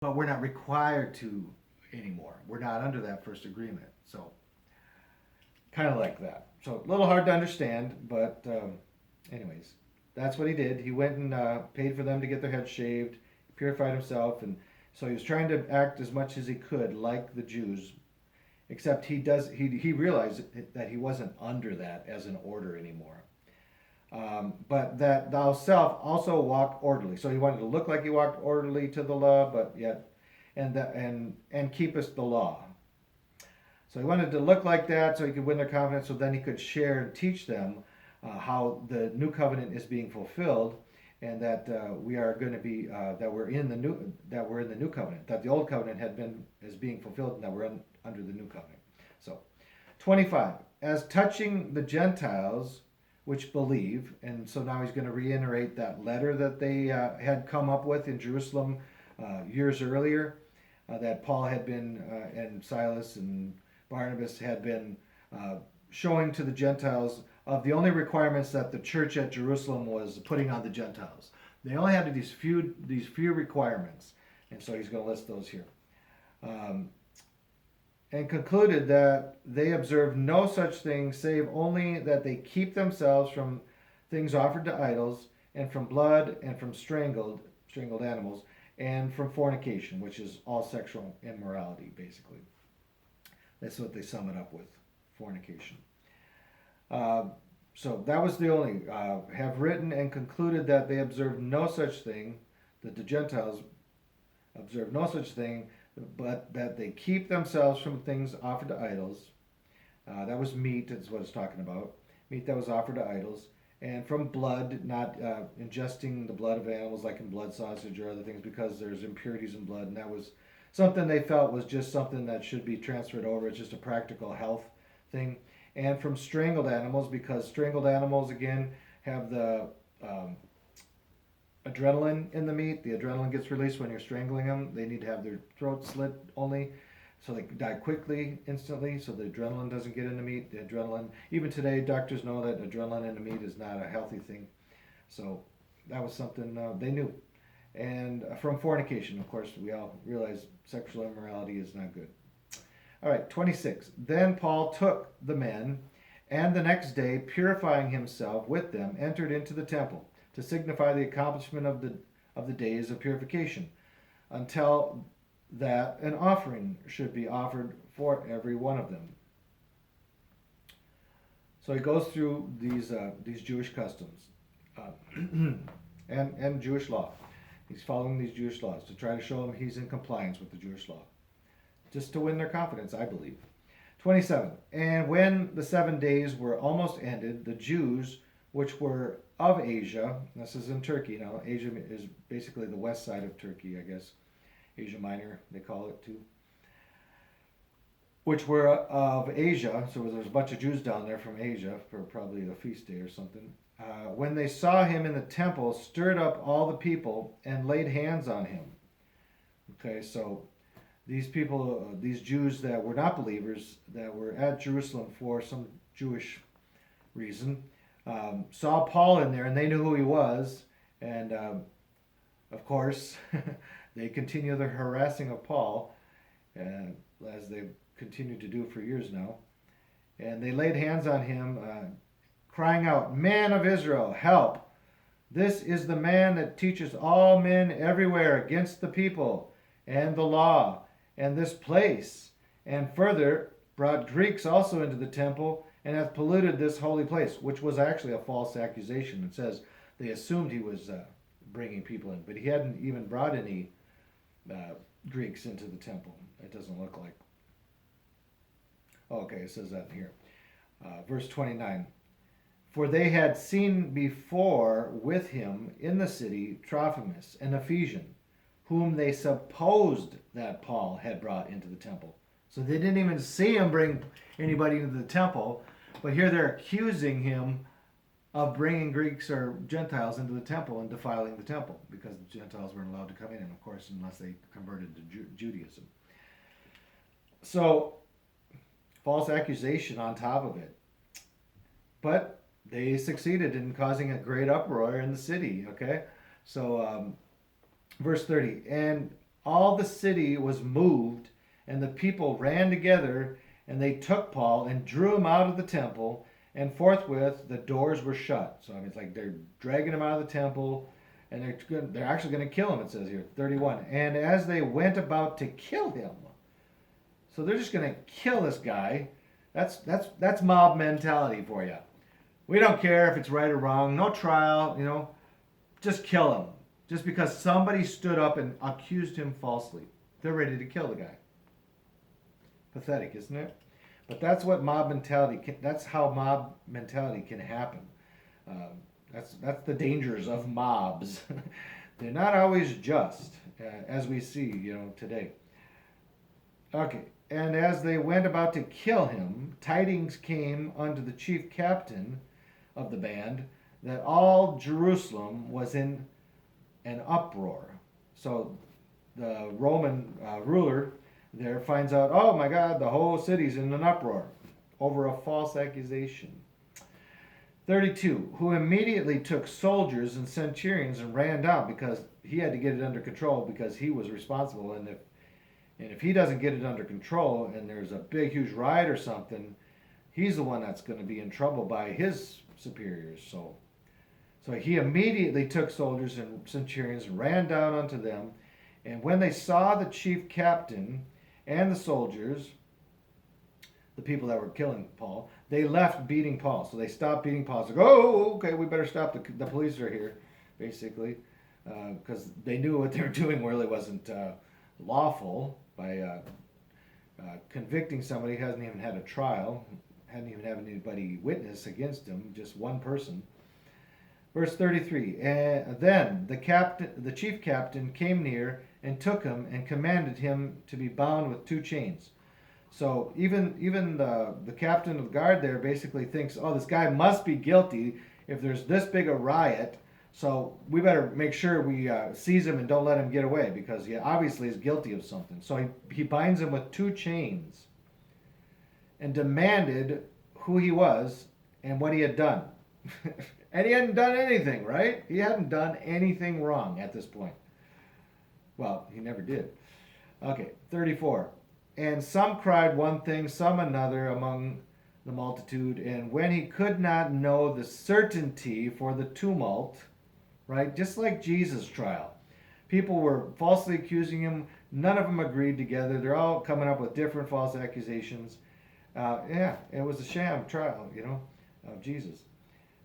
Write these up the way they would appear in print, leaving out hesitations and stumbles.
but we're not required to anymore. We're not under that first agreement. So, kind of like that. So, a little hard to understand, but anyways, that's what he did. He went and paid for them to get their heads shaved, purified himself, and so he was trying to act as much as he could like the Jews. Except he realized that he wasn't under that as an order anymore. But that thou self also walk orderly. So he wanted to look like he walked orderly to the law, but yet and keepest the law. So he wanted to look like that so he could win their confidence, so then he could share and teach them how the new covenant is being fulfilled, and that we are going to be that we're in the new covenant, that the old covenant is being fulfilled, and that we're under the new covenant. So, 25. As touching the Gentiles which believe, and so now he's going to reiterate that letter that they had come up with in Jerusalem years earlier, that Paul had been and Silas and Barnabas had been showing to the Gentiles of the only requirements that the church at Jerusalem was putting on the Gentiles. They only had these few requirements, and so he's going to list those here. And concluded that they observe no such thing save only that they keep themselves from things offered to idols, and from blood, and from strangled animals, and from fornication, which is all sexual immorality, basically. That's what they sum it up with, fornication. So that was the only, have written and concluded that they observe no such thing, that the Gentiles observe no such thing, but that they keep themselves from things offered to idols. That was meat, is what it's talking about. Meat that was offered to idols. And from blood, not ingesting the blood of animals like in blood sausage or other things, because there's impurities in blood. And that was something they felt was just something that should be transferred over. It's just a practical health thing. And from strangled animals, because strangled animals, again, have the adrenaline in the meat. The adrenaline gets released when you're strangling them. They need to have their throat slit only, so they die quickly, instantly, so the adrenaline doesn't get in the meat. The adrenaline, even today, doctors know that adrenaline in the meat is not a healthy thing. So that was something they knew. And from fornication, of course, we all realize sexual immorality is not good. All right, 26. Then Paul took the men, and the next day, purifying himself with them, entered into the temple to signify the accomplishment of the days of purification, until that an offering should be offered for every one of them. So he goes through these Jewish customs and Jewish law. He's following these Jewish laws to try to show them he's in compliance with the Jewish law, just to win their confidence, I believe. 27. And when the 7 days were almost ended, the Jews which were of Asia, this is in Turkey now, Asia is basically the west side of Turkey, I guess, Asia Minor, they call it too, which were of Asia, so there's a bunch of Jews down there from Asia for probably a feast day or something, when they saw him in the temple, stirred up all the people and laid hands on him. Okay, so these people, these Jews that were not believers, that were at Jerusalem for some Jewish reason, saw Paul in there, and they knew who he was, and of course, they continue the harassing of Paul, as they've continued to do for years now. And they laid hands on him, crying out, "Man of Israel, help! This is the man that teaches all men everywhere against the people and the law and this place, and further brought Greeks also into the temple, and hath polluted this holy place," which was actually a false accusation. It says they assumed he was bringing people in, but he hadn't even brought any Greeks into the temple. It doesn't look like. Okay, it says that here. Verse 29. For they had seen before with him in the city Trophimus, an Ephesian, whom they supposed that Paul had brought into the temple. So they didn't even see him bring anybody into the temple, but here they're accusing him of bringing Greeks or Gentiles into the temple and defiling the temple, because the Gentiles weren't allowed to come in, of course, unless they converted to Judaism. So, false accusation on top of it. But they succeeded in causing a great uproar in the city, okay? So, verse 30, and all the city was moved, and the people ran together, and they took Paul and drew him out of the temple, and forthwith the doors were shut. So I mean, it's like they're dragging him out of the temple, and they're actually going to kill him. It says here, 31. And as they went about to kill him, so they're just going to kill this guy. That's mob mentality for you. We don't care if it's right or wrong. No trial, just kill him. Just because somebody stood up and accused him falsely. They're ready to kill the guy. Pathetic, isn't it? But that's what mob mentality that's how mob mentality can happen. That's the dangers of mobs. They're not always just, as we see, today. Okay, and as they went about to kill him, tidings came unto the chief captain of the band that all Jerusalem was in an uproar. So the Roman ruler there finds out, oh my God, the whole city's in an uproar over a false accusation. 32, who immediately took soldiers and centurions and ran down, because he had to get it under control because he was responsible. And if he doesn't get it under control and there's a big, huge riot or something, he's the one that's going to be in trouble by his superiors. So he immediately took soldiers and centurions and ran down unto them. And when they saw the chief captain and the soldiers, the people that were killing Paul, they left beating Paul. So they stopped beating Paul. It's like, oh, okay, we better stop. The police are here, basically, because they knew what they were doing really wasn't lawful by convicting somebody who hasn't even had a trial, hadn't even had anybody witness against him, just one person. Verse 33, then the chief captain came near and took him and commanded him to be bound with 2 chains. So even the captain of the guard there basically thinks, oh, this guy must be guilty if there's this big a riot, so we better make sure we seize him and don't let him get away, because he obviously is guilty of something. So he binds him with 2 chains and demanded who he was and what he had done. And he hadn't done anything, right? He hadn't done anything wrong at this point. Well, he never did. Okay, 34. And some cried one thing, some another among the multitude. And when he could not know the certainty for the tumult, right? Just like Jesus' trial. People were falsely accusing him. None of them agreed together. They're all coming up with different false accusations. It was a sham trial, of Jesus.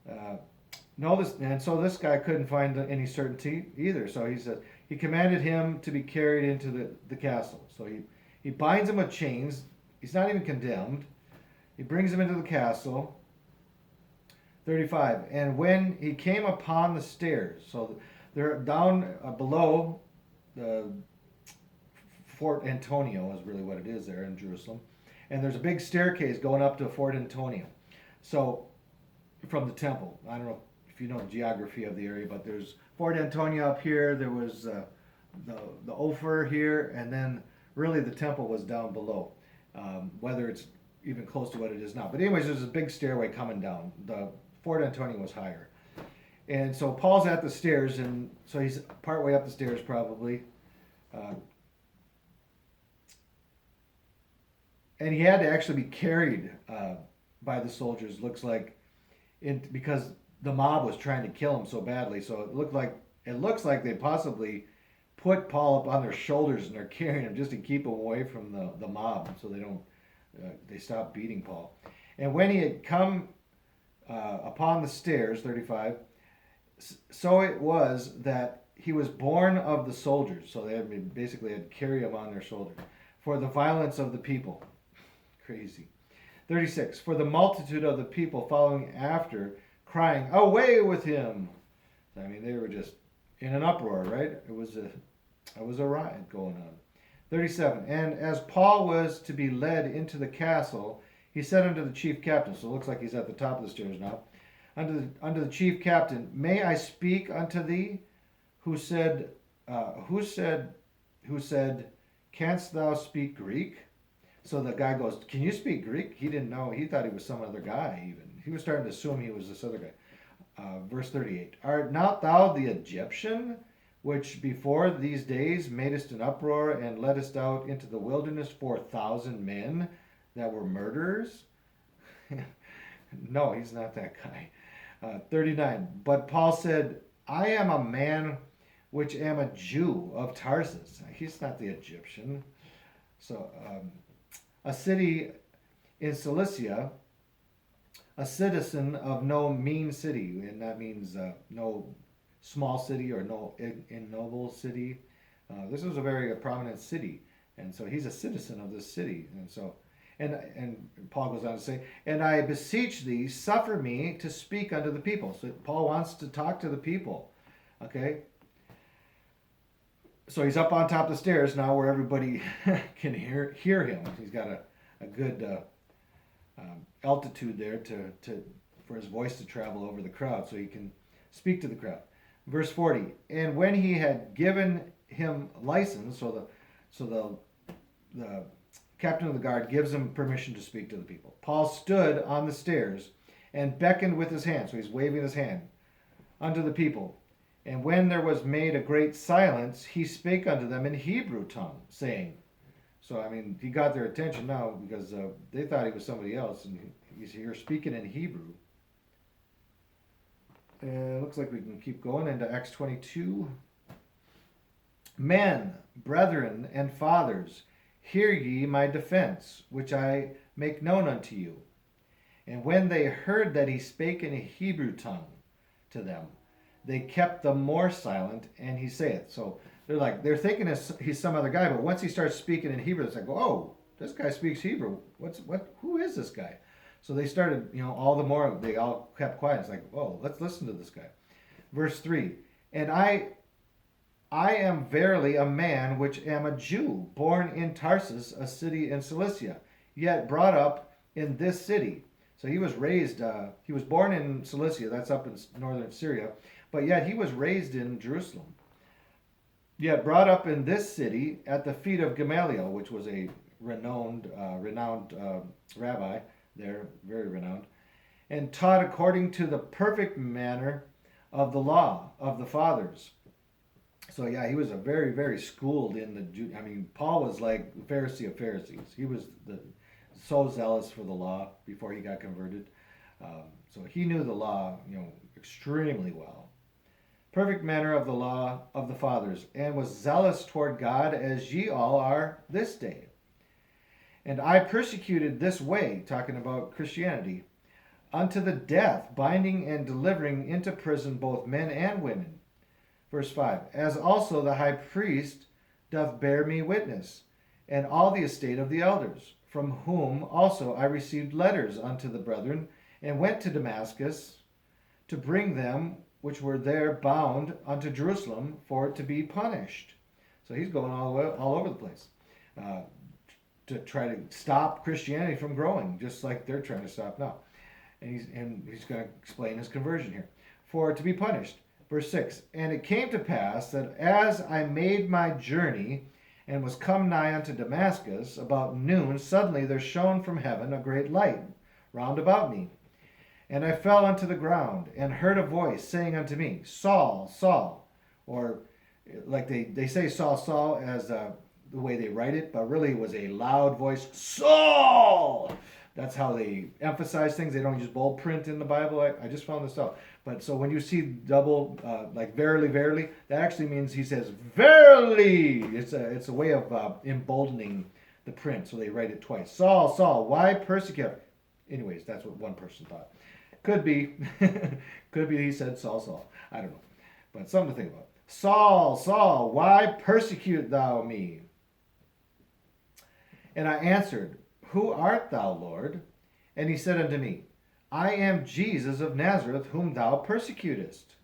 And so this guy couldn't find any certainty either. So he said, he commanded him to be carried into the castle. So he binds him with chains. He's not even condemned. He brings him into the castle. 35. And when he came upon the stairs, so they're down below the Fort Antonio is really what it is there in Jerusalem. And there's a big staircase going up to Fort Antonio. So from the temple, I don't know if you know the geography of the area, but there's Fort Antonio up here. There was the Ophir here, and then really the temple was down below. Whether it's even close to what it is now, but anyways, there's a big stairway coming down. The Fort Antonio was higher, and so Paul's at the stairs, and so he's partway up the stairs probably, and he had to actually be carried by the soldiers. Looks like, because the mob was trying to kill him so badly. So it looks like they possibly put Paul up on their shoulders and they're carrying him just to keep him away from the mob, so they stop beating Paul. And when he had come upon the stairs, 35, so it was that he was borne of the soldiers. So they basically had to carry him on their shoulders for the violence of the people. Crazy. 36, for the multitude of the people following after, crying, away with him. I mean, they were just in an uproar, right? It was a riot going on. 37, and as Paul was to be led into the castle, he said unto the chief captain, so it looks like he's at the top of the stairs now, unto the chief captain, may I speak unto thee? Who said, canst thou speak Greek? So the guy goes, can you speak Greek? He didn't know. He thought he was some other guy even. He was starting to assume he was this other guy. Verse 38. Art not thou the Egyptian, which before these days madest an uproar and leddest out into the wilderness 4,000 men that were murderers? No, he's not that guy. 39. But Paul said, I am a man which am a Jew of Tarsus. He's not the Egyptian. So, a city in Cilicia, a citizen of no mean city, and that means no small city or no ignoble city. This was a very prominent city, and so he's a citizen of this city, and so. And Paul goes on to say, and I beseech thee, suffer me to speak unto the people. So Paul wants to talk to the people. Okay? So he's up on top of the stairs now where everybody can hear him. He's got a good altitude there for his voice to travel over the crowd so he can speak to the crowd. Verse 40, and when he had given him license, so the captain of the guard gives him permission to speak to the people. Paul stood on the stairs and beckoned with his hand, so he's waving his hand, unto the people. And when there was made a great silence, he spake unto them in Hebrew tongue, saying, so I mean, he got their attention now because they thought he was somebody else, and he's here speaking in Hebrew. And it looks like we can keep going into Acts 22. Men, brethren, and fathers, hear ye my defense, which I make known unto you. And when they heard that he spake in a Hebrew tongue to them, they kept the more silent, and he saith. So they're thinking he's some other guy, but once he starts speaking in Hebrew, it's like, oh, this guy speaks Hebrew. Who is this guy? So they started, all the more, they all kept quiet. It's like, oh, let's listen to this guy. Verse 3, and I am verily a man which am a Jew, born in Tarsus, a city in Cilicia, yet brought up in this city. So he was born in Cilicia, that's up in northern Syria, but yet he was raised in Jerusalem. Yet brought up in this city at the feet of Gamaliel, which was a renowned rabbi there, very renowned, and taught according to the perfect manner of the law of the fathers. So yeah, he was a very, very schooled in the Paul was like the Pharisee of Pharisees. He was so zealous for the law before he got converted. So he knew the law, extremely well. Perfect manner of the law of the fathers, and was zealous toward God as ye all are this day. And I persecuted this way, talking about Christianity, unto the death, binding and delivering into prison both men and women. Verse 5, as also the high priest doth bear me witness, and all the estate of the elders, from whom also I received letters unto the brethren, and went to Damascus to bring them which were there bound unto Jerusalem for to be punished. So he's going all over the place to try to stop Christianity from growing, just like they're trying to stop now. And he's going to explain his conversion here. For to be punished. Verse 6, and it came to pass that as I made my journey and was come nigh unto Damascus, about noon suddenly there shone from heaven a great light round about me. And I fell unto the ground, and heard a voice saying unto me, Saul, Saul, or like they say Saul, Saul as the way they write it, but really it was a loud voice, Saul! That's how they emphasize things. They don't use bold print in the Bible. I just found this out. But so when you see double, like verily, verily, that actually means he says, verily! It's a way of emboldening the print, so they write it twice. Saul, Saul, why persecute? Anyways, that's what one person thought. Could be. Could be he said Saul, Saul. I don't know. But something to think about. Saul, Saul, why persecute thou me? And I answered, Who art thou, Lord? And he said unto me, I am Jesus of Nazareth, whom thou persecutest.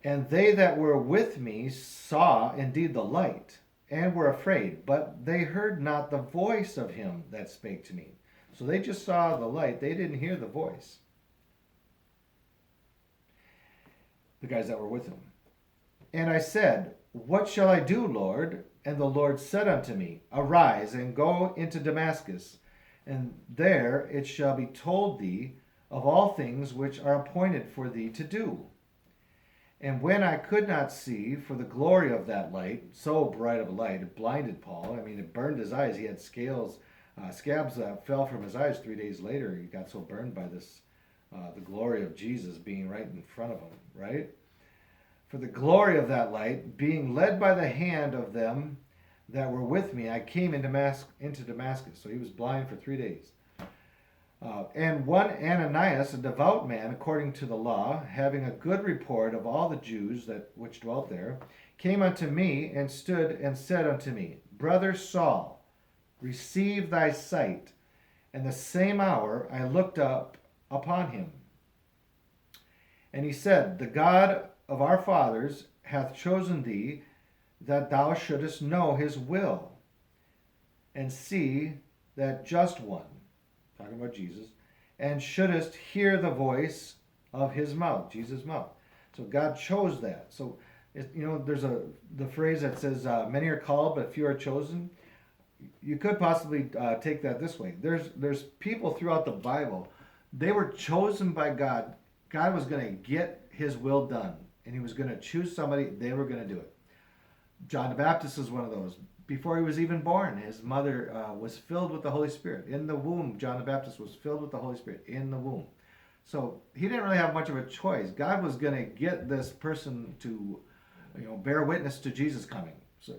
And they that were with me saw indeed the light, and were afraid, but they heard not the voice of him that spake to me. So they just saw the light. They didn't hear the voice. The guys that were with him. And I said, What shall I do, Lord? And the Lord said unto me, Arise and go into Damascus, and there it shall be told thee of all things which are appointed for thee to do. And when I could not see for the glory of that light, so bright of a light, it blinded Paul. I mean, it burned his eyes. He had scabs that fell from his eyes 3 days later. He got so burned by this, the glory of Jesus being right in front of him, right? For the glory of that light, being led by the hand of them that were with me, I came into Damascus. So he was blind for 3 days. And one Ananias, a devout man according to the law, having a good report of all the Jews which dwelt there, came unto me and stood and said unto me, Brother Saul, receive thy sight. And the same hour I looked up upon him. And he said, The God of our fathers hath chosen thee, that thou shouldest know his will, and see that just one, talking about Jesus, and shouldest hear the voice of his mouth, Jesus' mouth. So God chose that. So, there's the phrase that says, many are called, but few are chosen. You could possibly take that this way. There's people throughout the Bible, they were chosen by God. God was going to get his will done, and he was going to choose somebody, they were going to do it. John the Baptist is one of those. Before he was even born, his mother was filled with the Holy Spirit. In the womb, John the Baptist was filled with the Holy Spirit in the womb. So he didn't really have much of a choice. God was going to get this person to, bear witness to Jesus coming. So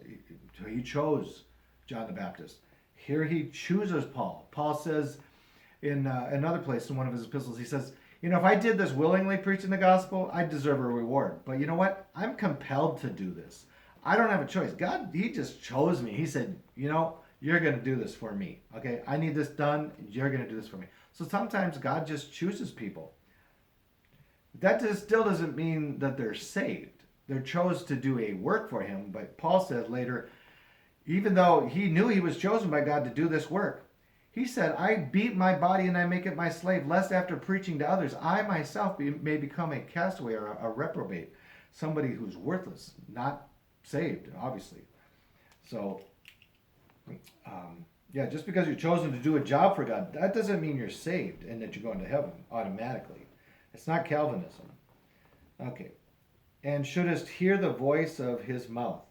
he chose John the Baptist. Here he chooses Paul. Paul says in another place in one of his epistles, he says, if I did this willingly preaching the gospel, I deserve a reward. But you know what? I'm compelled to do this. I don't have a choice. God, he just chose me. He said, you're going to do this for me. Okay, I need this done. You're going to do this for me. So sometimes God just chooses people. That still doesn't mean that they're saved. They're chose to do a work for him. But Paul said later, even though he knew he was chosen by God to do this work, he said, I beat my body and I make it my slave, lest after preaching to others, I myself may become a castaway or a reprobate, somebody who's worthless, not saved, obviously. So, just because you're chosen to do a job for God, that doesn't mean you're saved and that you're going to heaven automatically. It's not Calvinism. Okay. And shouldest hear the voice of his mouth.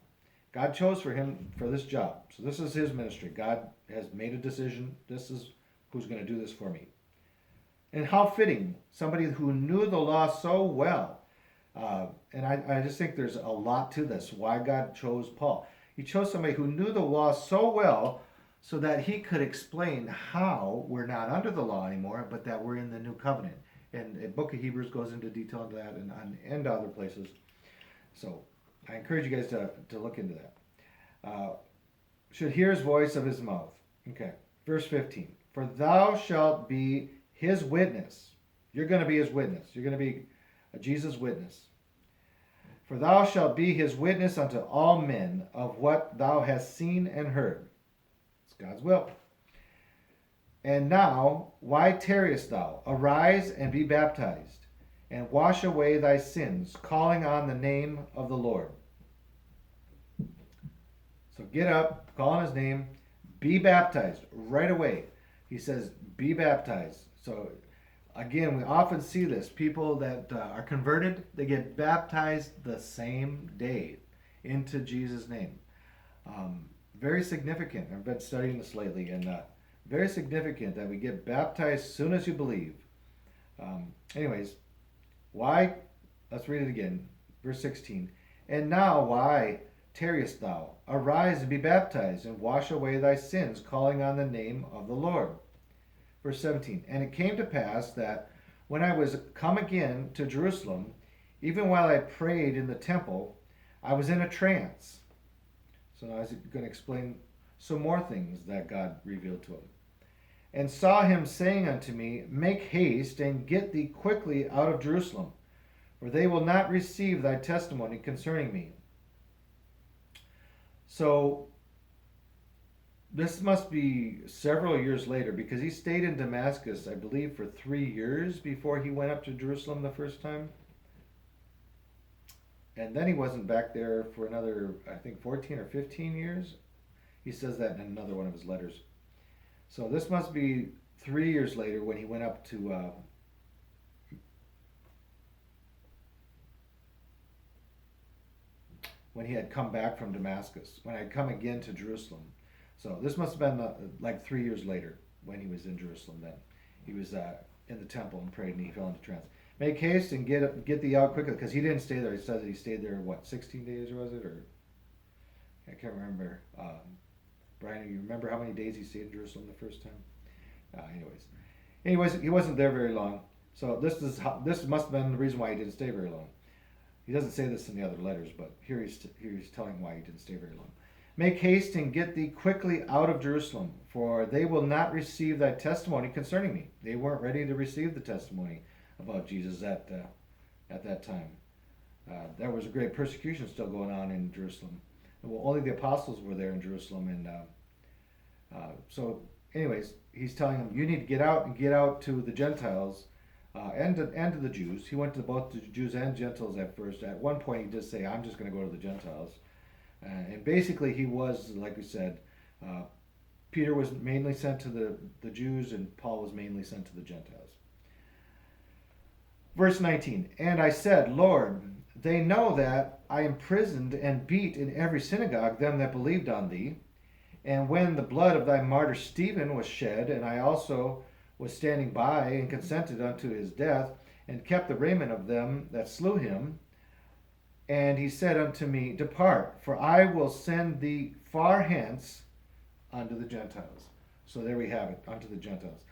God chose for him for this job. So this is his ministry. God has made a decision. This is who's going to do this for me. And how fitting, somebody who knew the law so well. And I just think there's a lot to this, why God chose Paul. He chose somebody who knew the law so well so that he could explain how we're not under the law anymore, but that we're in the new covenant. And the book of Hebrews goes into detail into that and other places. So I encourage you guys to look into that. Should hear his voice of his mouth. Okay, verse 15. For thou shalt be his witness. You're going to be his witness. You're going to be a Jesus witness. For thou shalt be his witness unto all men of what thou hast seen and heard. It's God's will. And now, why tarriest thou? Arise and be baptized, and wash away thy sins, calling on the name of the Lord. So get up, call on his name, be baptized right away. He says, be baptized. So again, we often see this. People that are converted, they get baptized the same day into Jesus' name. Very significant. I've been studying this lately, and very significant that we get baptized as soon as you believe. Anyways, why? Let's read it again. Verse 16. And now why tarriest thou? Arise and be baptized, and wash away thy sins, calling on the name of the Lord. Verse 17. And it came to pass that when I was come again to Jerusalem, even while I prayed in the temple, I was in a trance. So now he's going to explain some more things that God revealed to him. And saw him saying unto me, Make haste and get thee quickly out of Jerusalem, for they will not receive thy testimony concerning me. So this must be several years later, because he stayed in Damascus, I believe, for 3 years before he went up to Jerusalem the first time. And then he wasn't back there for another, I think, 14 or 15 years. He says that in another one of his letters. So this must be 3 years later when he went up to when he had come back from Damascus, when I had come again to Jerusalem. So this must have been like 3 years later when he was in Jerusalem then. He was in the temple and prayed, and he fell into trance. Make haste and get thee out quickly, because he didn't stay there. He says that he stayed there, what, 16 days, or was it? Or I can't remember. Brian, you remember how many days he stayed in Jerusalem the first time? Anyways, he wasn't there very long. So this must have been the reason why he didn't stay very long. He doesn't say this in the other letters, but here he's telling why he didn't stay very long. Make haste and get thee quickly out of Jerusalem, for they will not receive thy testimony concerning me. They weren't ready to receive the testimony about Jesus at that time. There was a great persecution still going on in Jerusalem. Well, only the apostles were there in Jerusalem, and so anyways, he's telling them, you need to get out to the Gentiles and to the Jews. He went to both the Jews and Gentiles at first. At one point, he did say, I'm just going to go to the Gentiles. And basically, he was, like we said, Peter was mainly sent to the Jews, and Paul was mainly sent to the Gentiles. Verse 19, and I said, Lord, they know that I imprisoned and beat in every synagogue them that believed on thee. And when the blood of thy martyr Stephen was shed, and I also was standing by and consented unto his death, and kept the raiment of them that slew him. And he said unto me, depart, for I will send thee far hence unto the Gentiles. So there we have it, unto the Gentiles.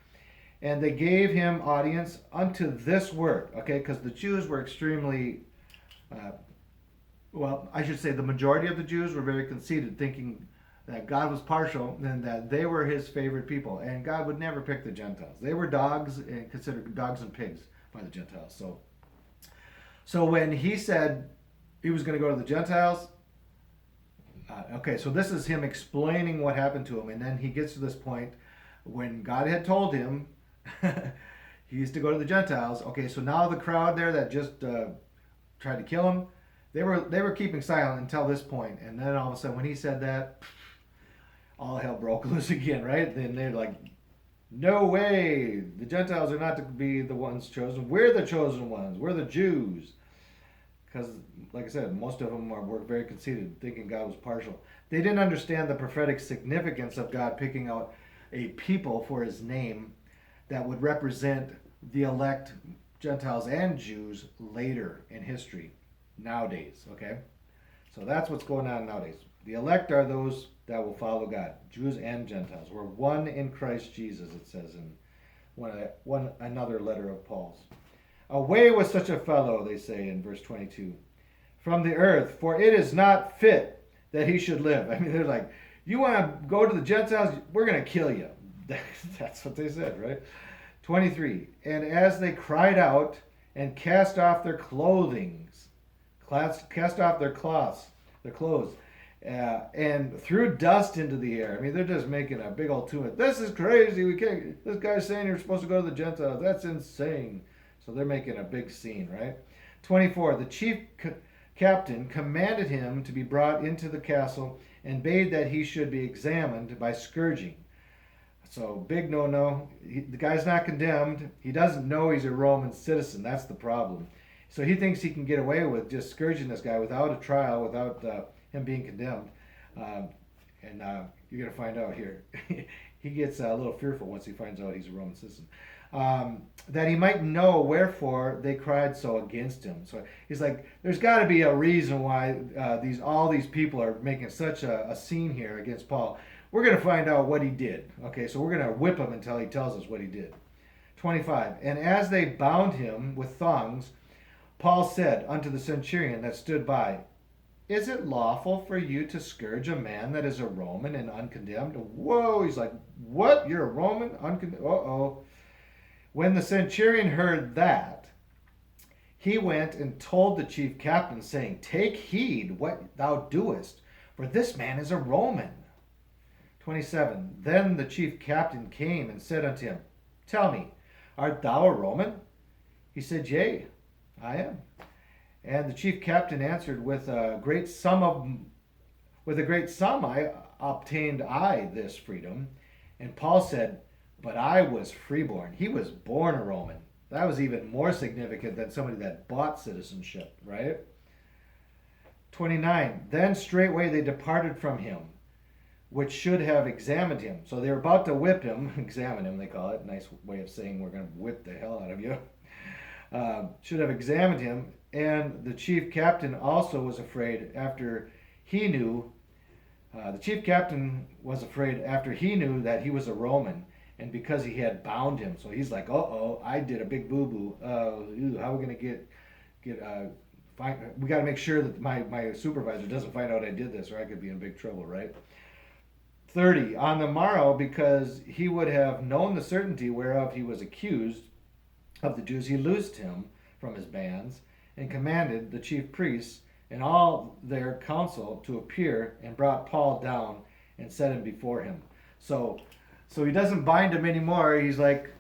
And they gave him audience unto this word, okay, because the Jews were extremely, I should say the majority of the Jews were very conceited, thinking that God was partial and that they were his favorite people. And God would never pick the Gentiles. They were dogs, and considered dogs and pigs by the Gentiles. So when he said he was going to go to the Gentiles, so this is him explaining what happened to him. And then he gets to this point when God had told him he used to go to the Gentiles. Okay, so now the crowd there that just tried to kill him, they were keeping silent until this point. And then all of a sudden when he said that, all hell broke loose again, right? Then they're like, no way, the Gentiles are not to be the ones chosen. We're the chosen ones. We're the Jews. Because, like I said, most of them were very conceited, thinking God was partial. They didn't understand the prophetic significance of God picking out a people for his name that would represent the elect Gentiles and Jews later in history, nowadays, okay? So that's what's going on nowadays. The elect are those that will follow God, Jews and Gentiles. We're one in Christ Jesus, it says in another letter of Paul's. Away with such a fellow, they say in verse 22, from the earth, for it is not fit that he should live. I mean, they're like, you want to go to the Gentiles? We're going to kill you. That's what they said, right? 23, and as they cried out and cast off their clothings, cast off their clothes, and threw dust into the air. I mean, they're just making a big old tumult. This is crazy. We can't. This guy's saying you're supposed to go to the Gentiles. That's insane. So they're making a big scene, right? 24, the chief captain commanded him to be brought into the castle and bade that he should be examined by scourging. So big no-no. The guy's not condemned. He doesn't know he's a Roman citizen. That's the problem. So he thinks he can get away with just scourging this guy without a trial, without him being condemned. And you're going to find out here. He gets a little fearful once he finds out he's a Roman citizen. That he might know wherefore they cried so against him. So he's like, there's got to be a reason why all these people are making such a scene here against Paul. We're going to find out what he did. Okay, so we're going to whip him until he tells us what he did. 25, and as they bound him with thongs, Paul said unto the centurion that stood by, is it lawful for you to scourge a man that is a Roman and uncondemned? Whoa, he's like, what? You're a Roman? Uncondemned? Uh-oh. When the centurion heard that, he went and told the chief captain, saying, take heed what thou doest, for this man is a Roman. 27, then the chief captain came and said unto him, tell me, art thou a Roman? He said, yea, I am. And the chief captain answered, with a great sum I obtained I this freedom. And Paul said, but I was freeborn. He was born a Roman. That was even more significant than somebody that bought citizenship, right? 29. Then straightway they departed from him, which should have examined him. So they were about to whip him, examine him, they call it. Nice way of saying we're going to whip the hell out of you. Should have examined him. And the chief captain also was afraid after he knew. The chief captain was afraid after he knew that he was a Roman, and because he had bound him. So he's like, "Uh-oh, I did a big boo-boo. How are we going to we got to make sure that my supervisor doesn't find out I did this, or I could be in big trouble, right?" 30. On the morrow, because he would have known the certainty whereof he was accused of the Jews, he loosed him from his bands and commanded the chief priests and all their council to appear, and brought Paul down and set him before him. So he doesn't bind him anymore. He's like,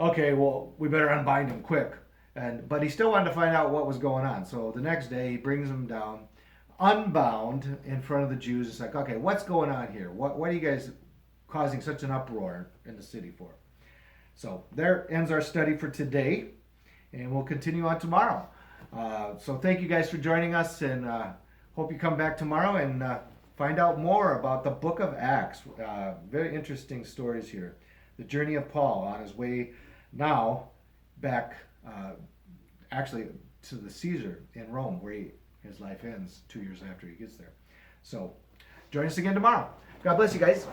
okay, well, we better unbind him quick. But he still wanted to find out what was going on. So the next day he brings him down, unbound, in front of the Jews. It's like, okay, what's going on here? What are you guys causing such an uproar in the city for? So there ends our study for today, and we'll continue on tomorrow. So thank you guys for joining us, and hope you come back tomorrow and find out more about the book of Acts. Very interesting stories here. The journey of Paul on his way now back actually to the Caesar in Rome, where his life ends 2 years after he gets there. So join us again tomorrow. God bless you guys.